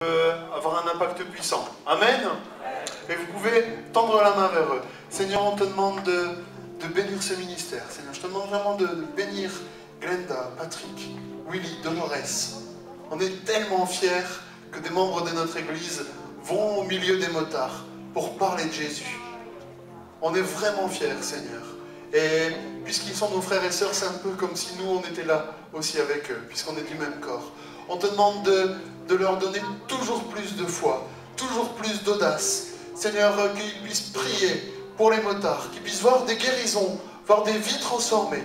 avoir un impact puissant. Amen. Et vous pouvez tendre la main vers eux. Seigneur, on te demande de bénir ce ministère. Seigneur, je te demande vraiment de bénir Glenda, Patrick, Willy, Dolores. On est tellement fiers que des membres de notre Église vont au milieu des motards pour parler de Jésus. On est vraiment fiers, Seigneur. Et puisqu'ils sont nos frères et sœurs, c'est un peu comme si nous, on était là aussi avec eux, puisqu'on est du même corps. On te demande de leur donner toujours plus de foi, toujours plus d'audace. Seigneur, qu'ils puissent prier pour les motards, qu'ils puissent voir des guérisons, voir des vies transformées.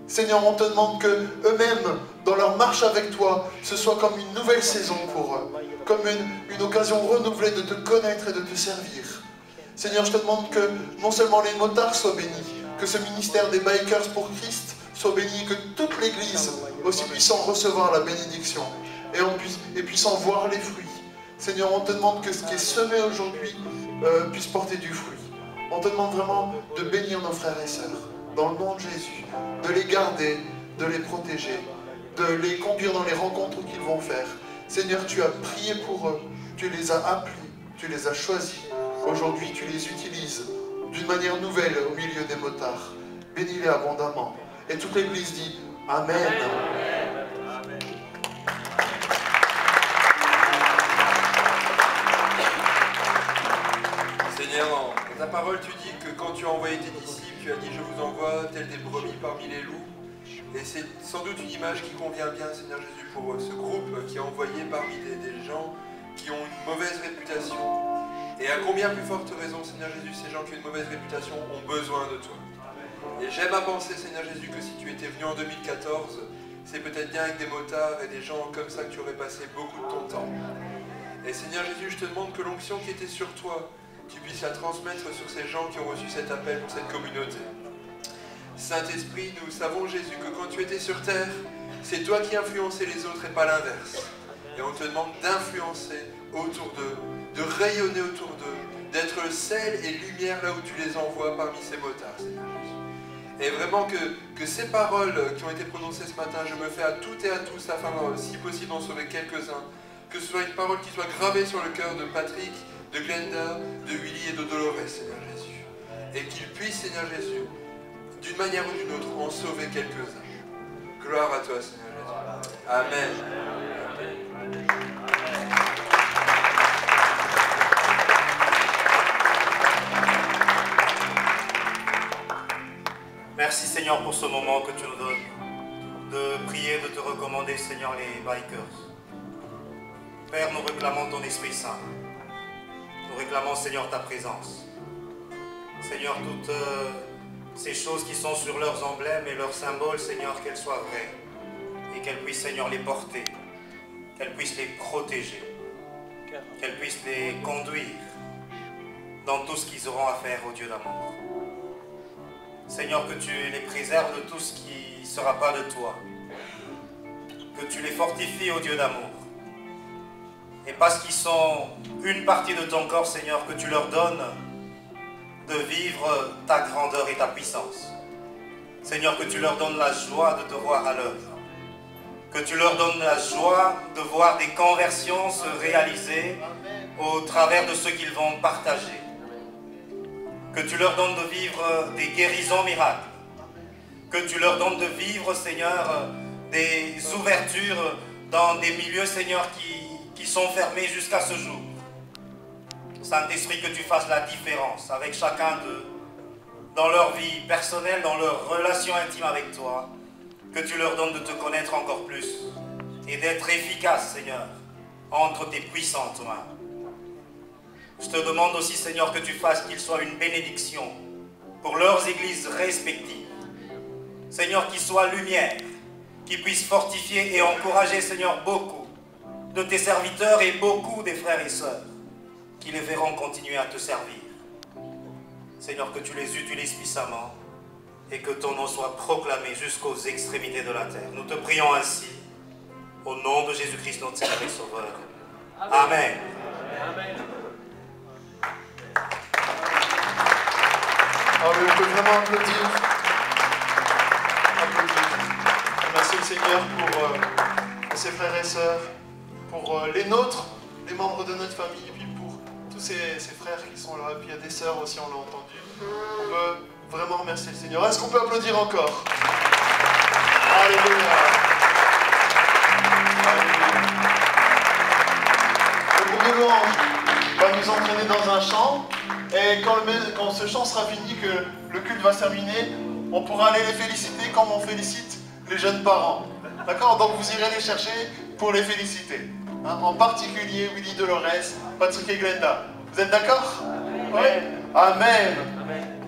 Seigneur, on te demande que eux-mêmes, dans leur marche avec toi, ce soit comme une nouvelle saison pour eux, comme une occasion renouvelée de te connaître et de te servir. Seigneur, je te demande que non seulement les motards soient bénis, que ce ministère des Bikers pour Christ soit béni, que toute l'Église aussi puisse en recevoir la bénédiction et puisse en voir les fruits. Seigneur, on te demande que ce qui est semé aujourd'hui puisse porter du fruit. On te demande vraiment de bénir nos frères et sœurs, dans le nom de Jésus, de les garder, de les protéger, de les conduire dans les rencontres qu'ils vont faire. Seigneur, tu as prié pour eux, tu les as appelés, tu les as choisis. Aujourd'hui, tu les utilises d'une manière nouvelle au milieu des motards. Bénis-les abondamment. Et toute l'Église dit Amen. Amen. Seigneur, dans ta parole, tu dis que quand tu as envoyé tes disciples, tu as dit « Je vous envoie tels des brebis parmi les loups ». Et c'est sans doute une image qui convient bien, Seigneur Jésus, pour ce groupe qui a envoyé parmi des gens qui ont une mauvaise réputation. Et à combien plus forte raison, Seigneur Jésus, ces gens qui ont une mauvaise réputation ont besoin de toi. Et j'aime à penser, Seigneur Jésus, que si tu étais venu en 2014, c'est peut-être bien avec des motards et des gens comme ça que tu aurais passé beaucoup de ton temps. Et Seigneur Jésus, je te demande que l'onction qui était sur toi, tu puisses la transmettre sur ces gens qui ont reçu cet appel pour cette communauté. Saint-Esprit, nous savons, Jésus, que quand tu étais sur terre, c'est toi qui influençais les autres et pas l'inverse. Et on te demande d'influencer autour d'eux, de rayonner autour d'eux, d'être le sel et lumière là où tu les envoies parmi ces motards, Seigneur Jésus. Et vraiment que ces paroles qui ont été prononcées ce matin, je me fais à toutes et à tous afin, si possible, d'en sauver quelques-uns, que ce soit une parole qui soit gravée sur le cœur de Patrick, de Glenda, de Willy et de Dolores, Seigneur Jésus. Et qu'ils puissent, Seigneur Jésus, d'une manière ou d'une autre, en sauver quelques-uns. Gloire à toi, Seigneur Jésus. Amen. Merci Seigneur pour ce moment que tu nous donnes, de prier, de te recommander Seigneur les Bikers. Père, nous réclamons ton Esprit Saint. Nous réclamons Seigneur ta présence. Seigneur, toutes ces choses qui sont sur leurs emblèmes et leurs symboles, Seigneur, qu'elles soient vraies. Et qu'elles puissent Seigneur les porter, qu'elles puissent les protéger, qu'elles puissent les conduire dans tout ce qu'ils auront à faire au Dieu d'amour. Seigneur, que tu les préserves de tout ce qui ne sera pas de toi. Que tu les fortifies au Dieu d'amour. Et parce qu'ils sont une partie de ton corps, Seigneur, que tu leur donnes de vivre ta grandeur et ta puissance. Seigneur, que tu leur donnes la joie de te voir à l'œuvre. Que tu leur donnes la joie de voir des conversions se réaliser au travers de ce qu'ils vont partager. Que tu leur donnes de vivre des guérisons miracles. Que tu leur donnes de vivre, Seigneur, des ouvertures dans des milieux, Seigneur, qui sont fermés jusqu'à ce jour. Saint-Esprit, que tu fasses la différence avec chacun d'eux, dans leur vie personnelle, dans leur relation intime avec toi. Que tu leur donnes de te connaître encore plus et d'être efficace, Seigneur, entre tes puissantes mains. Je te demande aussi, Seigneur, que tu fasses qu'ils soient une bénédiction pour leurs églises respectives. Seigneur, qu'ils soient lumière, qu'ils puissent fortifier et encourager, Seigneur, beaucoup de tes serviteurs et beaucoup des frères et sœurs qui les verront continuer à te servir. Seigneur, que tu les utilises puissamment et que ton nom soit proclamé jusqu'aux extrémités de la terre. Nous te prions ainsi, au nom de Jésus-Christ, notre Seigneur et Sauveur. Amen. Amen. Ah oui, on peut vraiment applaudir. Merci le Seigneur pour ses frères et sœurs, pour les nôtres, les membres de notre famille, et puis pour tous ces frères qui sont là, et puis il y a des sœurs aussi, on l'a entendu. On peut vraiment remercier le Seigneur. Est-ce qu'on peut applaudir encore? Alléluia. Alléluia. Le groupe de louange va nous entraîner dans un chant, et quand ce chant sera fini, que le culte va se terminer, on pourra aller les féliciter comme on félicite les jeunes parents. D'accord? Donc vous irez les chercher pour les féliciter. Hein? En particulier Willy Dolores, Patrick et Glenda. Vous êtes d'accord? Oui. Amen. Amen.